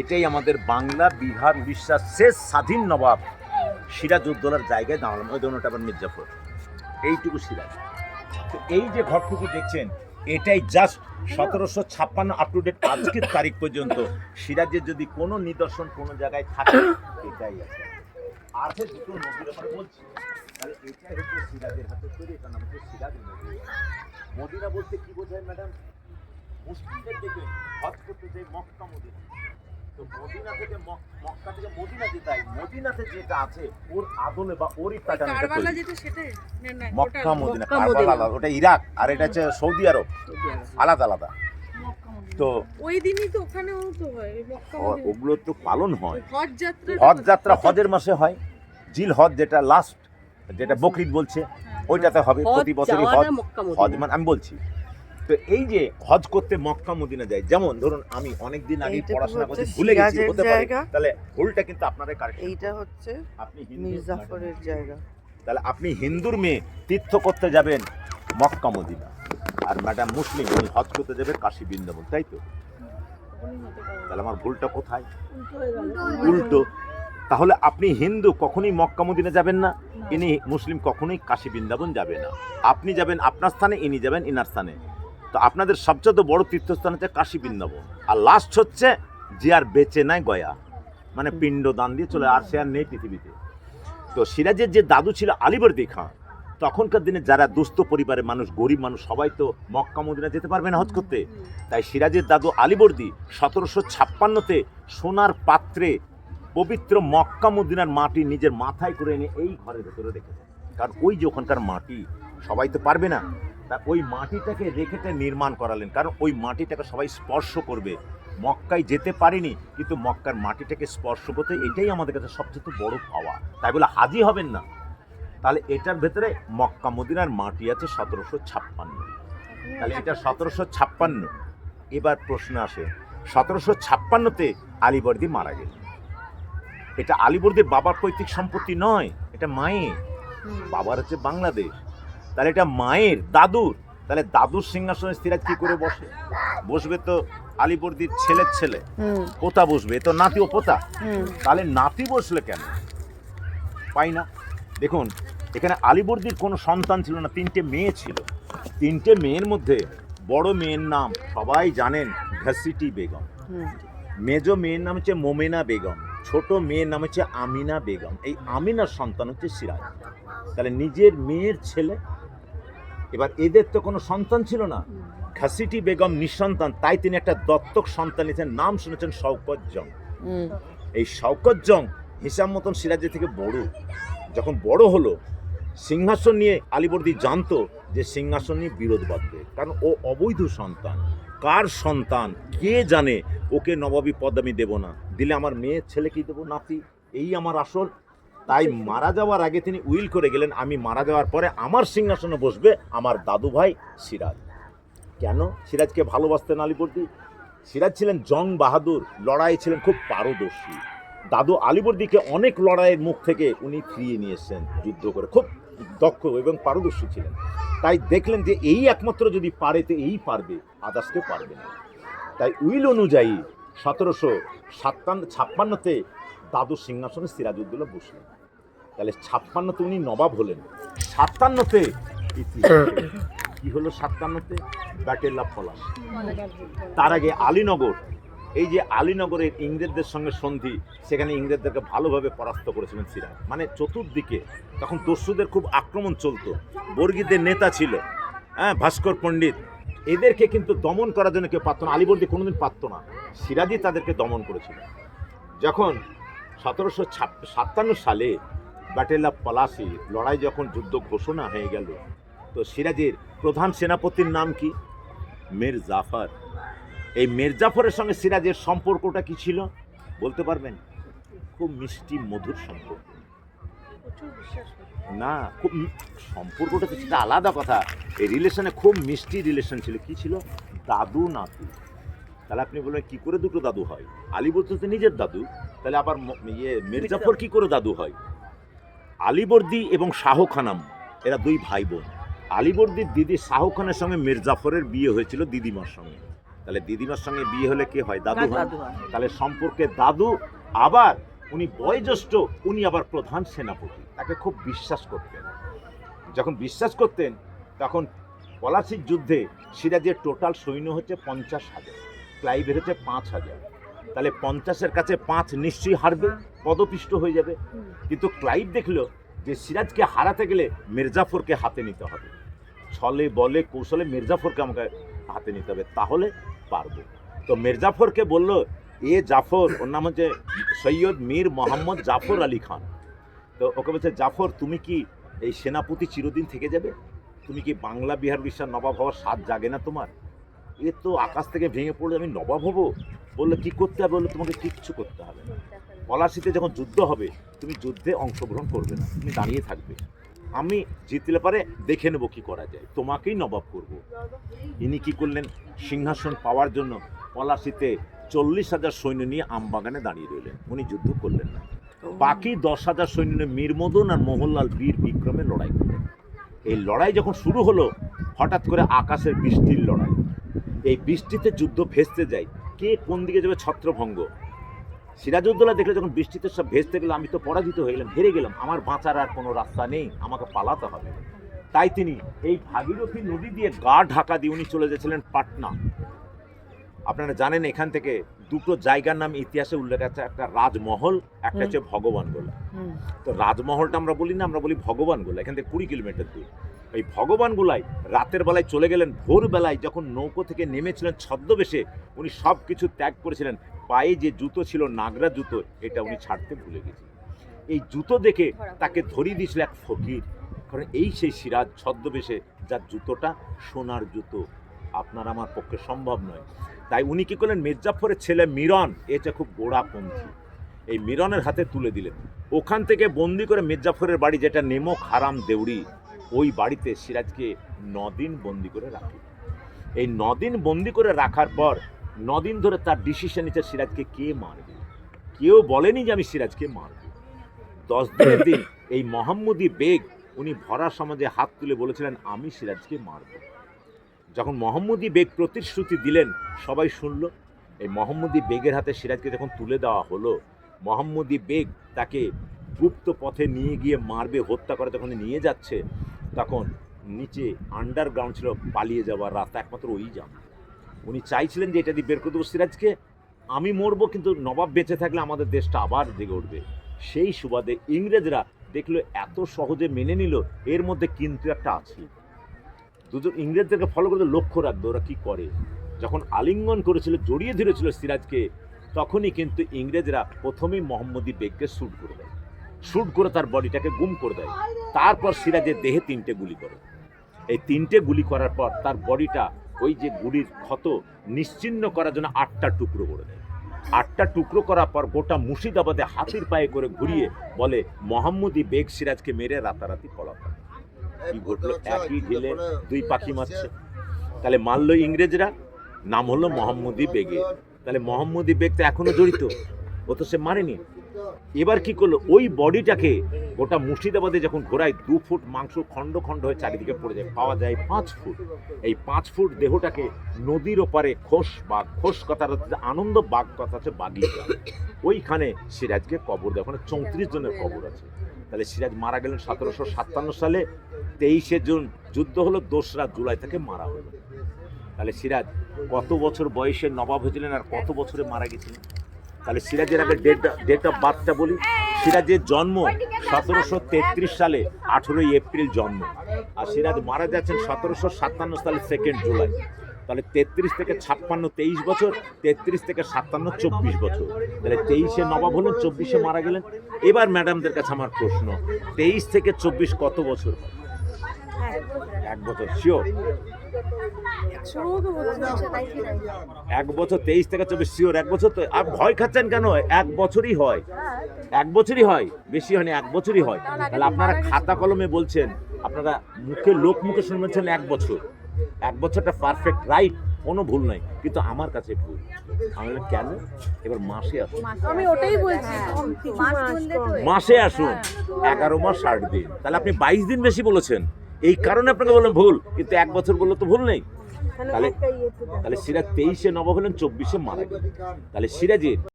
এটাই আমাদের বাংলা, বিহার, উড়িষ্যার শেষ স্বাধীন নবাব সিরাজউদ্দৌলার জায়গায় দাঁড়ালাম। ওই দোনোটা আবার মির্জাফর, এইটুকু সিরাজ। তো এই যে ঘরটুকু দেখছেন, এটাই জাস্ট 1756 আপ টু ডেট আজকের তারিখ পর্যন্ত সিরাজের যদি কোনো নিদর্শন কোনো জায়গায় থাকে এটাই আছে। আছে দুটো নদীর ব্যাপারে বলছি, তাহলে এটাই হচ্ছে সিরাজের হাতে তৈরি, এটার নাম হচ্ছে সিরাজ মদিনা। মদিনা বলতে কি বোঝায় ম্যাডাম? মুসলিমদের দেখে হজ করতে যায় মক্কা মদিনা। তো মদিনা থেকে মক্কা থেকে মদিনা যেতে হয়, মদিনাতে যেটা আছে ওর আদলে বা ওরই প্যাটার্ন মক্কা মদিনা। কারবালা আলাদা, ওটা ইরাক, আর এটা হচ্ছে সৌদি আরব, আলাদা আলাদা। তো ওই দিনই তো ওখানেও তো হয় মক্কা মদিনা, ওগুলো তো পালন হয়। হজ যাত্রা হজের মাসে হয়, জিল হজ যেটা লাস্ট, যেটা বকরিদ বলছে, ওইটাতে হবে প্রতি বছরই হজ মানে আমি বলছি। তো এই যে হজ করতে মক্কা মদিনা যায়, যেমন ধরুন আমি অনেক দিন আগে পড়াশোনা করতে ভুলে গেছি, হতে পারে, তাহলে ভুলটা কিন্তু আপনারাই কারেক্ট। এইটা হচ্ছে আপনি মির্জাফরের জায়গা। তাহলে আপনি হিন্দুর মেয়ে তীর্থ করতে যাবেন মক্কা মদিনা, আর ম্যাডাম মুসলিম উনি হজ করতে যাবে কাশী বৃন্দাবন, তাই তো? তাহলে আমার ভুলটা কোথায়? উল্টো। তাহলে আপনি হিন্দু কখনোই মক্কা মদিনা যাবেন না, ইনি মুসলিম কখনোই কাশী বৃন্দাবন যাবে না। আপনি যাবেন আপনার স্থানে, ইনি যাবেন ইনার স্থানে। তো আপনাদের সবচেয়ে বড় তীর্থস্থান হচ্ছে কাশী বৃন্দাবন, আর লাস্ট হচ্ছে যে আর বেঁচে নাই গয়া, মানে পিণ্ড দান দিয়ে চলে, আর সে আর নেই পৃথিবীতে। তো সিরাজের যে দাদু ছিল আলীবর্দী খাঁ, তখনকার দিনে যারা দুস্থ পরিবারের মানুষ, গরিব মানুষ, সবাই তো মক্কা মদিনা যেতে পারবে না হজ করতে। তাই সিরাজের দাদু আলীবর্দী 1756-তে সোনার পাত্রে পবিত্র মক্কা মদিনার মাটি নিজের মাথায় করে এনে এই ঘরের ভেতরে রেখেছে। কারণ ওই যে ওখানকার মাটি সবাই তো পারবে না, তা ওই মাটিটাকে রেখেতে নির্মাণ করালেন, কারণ ওই মাটিটাকে সবাই স্পর্শ করবে। মক্কায় যেতে পারিনি, কিন্তু মক্কার মাটিটাকে স্পর্শ করতে, এটাই আমাদের কাছে সবচেয়ে বড় পাওয়া। তাই বলে হাজি হবেন না। তাহলে এটার ভেতরে মক্কা মদিনার মাটি আছে 1756। তাহলে এটা 1756। এবার প্রশ্ন আসে, 1756-তে আলীবর্দী মারা গেল। এটা আলীবর্দীর বাবার পৈতৃক সম্পত্তি নয়, এটা মায়ের। বাবার হচ্ছে বাংলাদেশ, তাহলে এটা মায়ের, দাদুর। তাহলে দাদুর সিংহাসনে সিরাজ কি করে বসে? বসবে তো আলীবর্দীর ছেলের ছেলে, পোতা বসবে, তো নাতি ও পোতা। তাহলে নাতি বসলে কেন? পাই না। দেখুন এখানে আলীবর্দীর কোনো সন্তান ছিল না, 3টে মেয়ে ছিল। 3টে মেয়ের মধ্যে বড় মেয়ের নাম সবাই জানেন, ঘসিটি বেগম। মেজো মেয়ের নাম হচ্ছে মোমেনা বেগম, ছোট মেয়ের নাম হচ্ছে আমিনা বেগম। এই আমিনার সন্তান হচ্ছে সিরাজ। তাহলে নিজের মেয়ের ছেলে। এবার এদের তো কোনো সন্তান ছিল না, ঘসিটি বেগম নিঃসন্তান, তাই তিনি একটা দত্তক সন্তান নিয়েছেন, নাম শুনেছেন শওকত জং। এই শওকত জং হিসাব মতন সিরাজের থেকে বড়। যখন বড় হলো, সিংহাসন নিয়ে আলীবর্দী জানতো যে সিংহাসন নিয়ে বিরোধ বাঁধবে, কারণ ও অবৈধ সন্তান। কার সন্তান কে জানে, ওকে নবাবী পদ আমি দেবো না, দিলে আমার মেয়ের ছেলেকেই দেবো, নাতি, এই আমার আসল। তাই মারা যাওয়ার আগে তিনি উইল করে গেলেন, আমি মারা যাওয়ার পরে আমার সিংহাসনে বসবে আমার দাদু ভাই সিরাজ। কেন? সিরাজকে ভালোবাসতেন আলীবর্দী। সিরাজ ছিলেন জং বাহাদুর, লড়াই ছিলেন খুব পারদর্শী। দাদু আলীবর্দীকে অনেক লড়াইয়ের মুখ থেকে উনি ফিরিয়ে নিয়ে এসেছেন যুদ্ধ করে, খুব দক্ষ এবং পারদর্শী ছিলেন। তাই দেখলেন যে এই একমাত্র যদি পারে তো এই পারবে, আদার্সকে পারবে না। তাই উইল অনুযায়ী 1756-তে দাদুর সিংহাসনে সিরাজউদ্দৌলা বসলেন। তাহলে 56-তে উনি নবাব হলেন। 57-তে কি হলো? 57-তে ব্যাটেল অফ পলাশ। তার আগে আলীনগর, এই যে আলীনগরের ইংরেজদের সঙ্গে সন্ধি, সেখানে ইংরেজদেরকে ভালোভাবে পরাস্ত করেছিলেন সিরাজ। মানে চতুর্দিকে তখন দস্যুদের খুব আক্রমণ চলতো, বর্গীদের নেতা ছিল, ভাস্কর পণ্ডিত, এদেরকে কিন্তু দমন করার জন্য কেউ পারত না। আলীবর্দী কোনোদিন পারত না, সিরাজই তাদেরকে দমন করেছিল। যখন 1757 সালে ব্যাটেল অফ পলাশি লড়াই, যখন যুদ্ধ ঘোষণা হয়ে গেল, তো সিরাজের প্রধান সেনাপতির নাম কি? মীর জাফর। এই মীর জাফরের সঙ্গে সিরাজের সম্পর্কটা কি ছিল বলতে পারবেন? খুব মিষ্টি মধুর সম্পর্ক না, খুব সম্পর্কটা তো সেটা আলাদা কথা। এই রিলেশনে খুব মিষ্টি রিলেশন ছিল। কি ছিল? দাদু নাতি। তাহলে আপনি বলবেন কি করে দুটো দাদু হয়? আলীবর্দী তো নিজের দাদু, তাহলে আবার মীর জাফর কি করে দাদু হয়? আলীবর্দী এবং শাহ খানাম এরা দুই ভাই বোন। আলীবর্দীর দিদি শাহ খানের সঙ্গে মীর জাফরের বিয়ে হয়েছিল দিদিমার সঙ্গে। তাহলে দিদিমার সঙ্গে বিয়ে হলে কে হয়? দাদু হয়। দাদু হয়। তাহলে সম্পর্কে দাদু, আবার উনি বয়োজ্যেষ্ঠ, উনি আবার প্রধান সেনাপতি, তাকে খুব বিশ্বাস করতেন। যখন বিশ্বাস করতেন তখন পলাশির যুদ্ধে সিরাজের টোটাল সৈন্য হচ্ছে 50,000, ক্লাইভের হচ্ছে 5,000। তাহলে 50-এর কাছে 5 নিশ্চয়ই হারবে, পদপিষ্ট হয়ে যাবে। কিন্তু ক্লাইভ দেখলো যে সিরাজকে হারাতে গেলে মির্জাফরকে হাতে নিতে হবে, ছলে বলে কৌশলে মির্জাফরকে আমাকে হাতে নিতে হবে, তাহলে পারবো। তো মির্জাফরকে বলল, এ জাফর, ওর নাম হচ্ছে সৈয়দ মীর মোহাম্মদ জাফর আলী খান। তো ওকে বলছে, জাফর তুমি কি এই সেনাপতি চিরদিন থেকে যাবে? তুমি কি বাংলা বিহার উড়িষ্যার নবাব হওয়ার স্বাদ জাগে না তোমার? এ তো আকাশ থেকে ভেঙে পড়লে আমি নবাব হব। বললো কি করতে হবে? বললো তোমাকে কিচ্ছু করতে হবে না। পলাশিতে যখন যুদ্ধ হবে তুমি যুদ্ধে অংশগ্রহণ করবে না, তুমি দাঁড়িয়ে থাকবে, আমি জিতলে পারে দেখে নেবো কি করা যায়, তোমাকেই নবাব করব। ইনি কি করলেন? সিংহাসন পাওয়ার জন্য পলাশিতে 40,000 সৈন্য নিয়ে আমবাগানে দাঁড়িয়ে রইলেন, উনি যুদ্ধ করলেন না। বাকি 10,000 সৈন্য নিয়ে মীরমদন আর মোহনলাল বীর বিক্রমে লড়াই করলেন। এই লড়াই যখন শুরু হলো, হঠাৎ করে আকাশের বৃষ্টির লড়াই, এই বৃষ্টিতে যুদ্ধ ভেস্তে যায়, কে কোন দিকে যাবে ছত্রভঙ্গ। সিরাজউদ্দৌলা দেখলে যখন বৃষ্টিতে সব ভেস্তে গেল, আমি তো পরাজিত হয়ে গেলাম, হেরে গেলাম, আমার বাঁচার আর কোনো রাস্তা নেই, আমাকে পালাতে হবে। তাই তিনি এই ভাগীরথী নদী দিয়ে গা ঢাকা দিয়ে উনি চলে গেছিলেন পাটনা। আপনারা জানেন এখান থেকে দুটো জায়গার নাম ইতিহাসে উল্লেখ আছে, একটা রাজমহল, একটা হচ্ছে ভগবান গোলা। তো রাজমহলটা আমরা বলি না, আমরা বলি ভগবান গোলা, এখান থেকে 20 কিলোমিটার দূর। এই ভগবান গোলায় রাতের বেলায় চলে গেলেন, ভোরবেলায় যখন নৌকো থেকে নেমেছিলেন ছদ্মবেশে, উনি সব কিছু ত্যাগ করেছিলেন, পায়ে যে জুতো ছিল নাগরা জুতো, এটা উনি ছাড়তে ভুলে গেছিলেন। এই জুতো দেখে তাকে ধরিয়ে দিয়েছিল এক ফকির, কারণ এই সেই সিরাজ ছদ্মবেশে, যার জুতোটা সোনার জুতো, আপনার আমার পক্ষে সম্ভব নয়। তাই উনি কি করলেন? মির্জাফরের ছেলে মিরন, এটা খুব গোড়াপন্থী, এই মিরনের হাতে তুলে দিলেন। ওখান থেকে বন্দি করে মির্জাফরের বাড়ি, যেটা নেমক হারাম দেউড়ি, ওই বাড়িতে সিরাজকে 9 দিন বন্দি করে রাখে। এই 9 দিন বন্দি করে রাখার পর 9 দিন ধরে তার ডিসিশন নিচ্ছে সিরাজকে কে মারবে। কেউ বলেনি যে আমি সিরাজকে মারব। 10 দিনের দিন এই মোহাম্মদী বেগ, উনি ভরা সমাজে হাত তুলে বলেছিলেন আমি সিরাজকে মারব। যখন মোহাম্মদী বেগ প্রতিশ্রুতি দিলেন, সবাই শুনল। এই মোহাম্মদী বেগের হাতে সিরাজকে যখন তুলে দেওয়া হলো, মোহাম্মদী বেগ তাকে গুপ্ত পথে নিয়ে গিয়ে মারবে, হত্যা করে যখন নিয়ে যাচ্ছে, তখন নিচে আন্ডারগ্রাউন্ড ছিল পালিয়ে যাওয়ার রাস্তা, একমাত্র ওই জানতো। উনি চাইছিলেন যে এটা দিয়ে বের করে দেবো সিরাজকে, আমি মরবো, কিন্তু নবাব বেঁচে থাকলে আমাদের দেশটা আবার জেগে উঠবে। সেই সুবাদে ইংরেজরা দেখলো এত সহজে মেনে নিল, এর মধ্যে কিন্তু একটা আছে। দুজন ইংরেজদেরকে ফলো করে লক্ষ্য রাখবে ওরা কি করে। যখন আলিঙ্গন করেছিল, জড়িয়ে ধরেছিল সিরাজকে, তখনই কিন্তু ইংরেজরা প্রথমেই মোহাম্মদী বেগকে শ্যুট করে দেয়, শ্যুট করে তার বডিটাকে গুম করে দেয়। তারপর সিরাজের দেহে 3টে গুলি করে। এই 3টে গুলি করার পর তার বডিটা, ওই যে গুলির ক্ষত নিশ্চিহ্ন করার জন্য 8টা টুকরো করে দেয়। 8টা টুকরো করার পর গোটা মুর্শিদাবাদে হাতির পায়ে করে ঘুরিয়ে বলে মোহাম্মদী বেগ সিরাজকে মেরে রাতারাতি পলাতক। কি ঘটলো? একই ঢিলে 2 পাখি মারছে। তাহলে মারলো ইংরেজরা, নাম হলো মোহাম্মদী বেগের। তাহলে মোহাম্মদী বেগ তো এখনো জড়িত, ও তো সে মারেনি। এবার কি করলো? ওই বডিটাকে গোটা মুর্শিদাবাদে যখন ঘোরায়, 2 ফুট মাংস খণ্ড খণ্ড হয়ে চারিদিকে পড়ে যায়, পাওয়া যায় 5 ফুট। এই 5 ফুট দেহটাকে নদীর ওপারে খোস কথার হচ্ছে আনন্দ বাগ কথা হচ্ছে বাগিচা, ওইখানে সিরাজকে কবর দেয়। ওখানে 34 জনের কবর আছে। তাহলে সিরাজ মারা গেলেন 1757 সালে, 23শে জুন যুদ্ধ হলো, 2রা জুলাই তাকে মারা হলো। তাহলে সিরাজ কত বছর বয়সে নবাব হয়েছিলেন আর কত বছরে মারা গেছিলেন? তাহলে সিরাজের আগে ডেট অফ বার্থটা বলি। সিরাজের জন্ম 1733 সালে 18ই এপ্রিল জন্ম, আর সিরাজ মারা যাচ্ছেন 1757 সালে 2 জুলাই। তাহলে 33 থেকে 56 23 বছর, 33 থেকে 57 24 বছর। তাহলে 23শে নবাব হলেন, 24শে মারা গেলেন। এবার ম্যাডামদের কাছে আমার প্রশ্ন, 23 থেকে 24 কত বছর? 1 বছর শিওর? 1 বছর 23 থেকে 24 শিওর? 1 বছর? তো আর ভয় খাচ্ছেন কেন? 1 বছরই হয়, 1 বছরই হয়, বেশি হয়নি, 1 বছরই হয়। তাহলে আপনারা খাতা কলমে বলছেন, আপনারা লোক মুখে শুনছেন 1 বছর। 1 বছরটা পারফেক্ট, রাইট, কোনো ভুল নাই, কিন্তু আমার কাছে ভুল। আমি বললাম কেন? এবার মাসে আসুন। আমি ওটাই বলছি, মাসে আসুন, 11 মাস 60 দিন। তাহলে আপনি 22 দিন বেশি বলেছেন, এই কারণে আপনাকে বললাম ভুল, কিন্তু 1 বছর বললে তো ভুল নেই। তাহলে সিরাজ 23-এ নবাব হলেন, 24-এ মারা গেলেন। তাহলে সিরাজের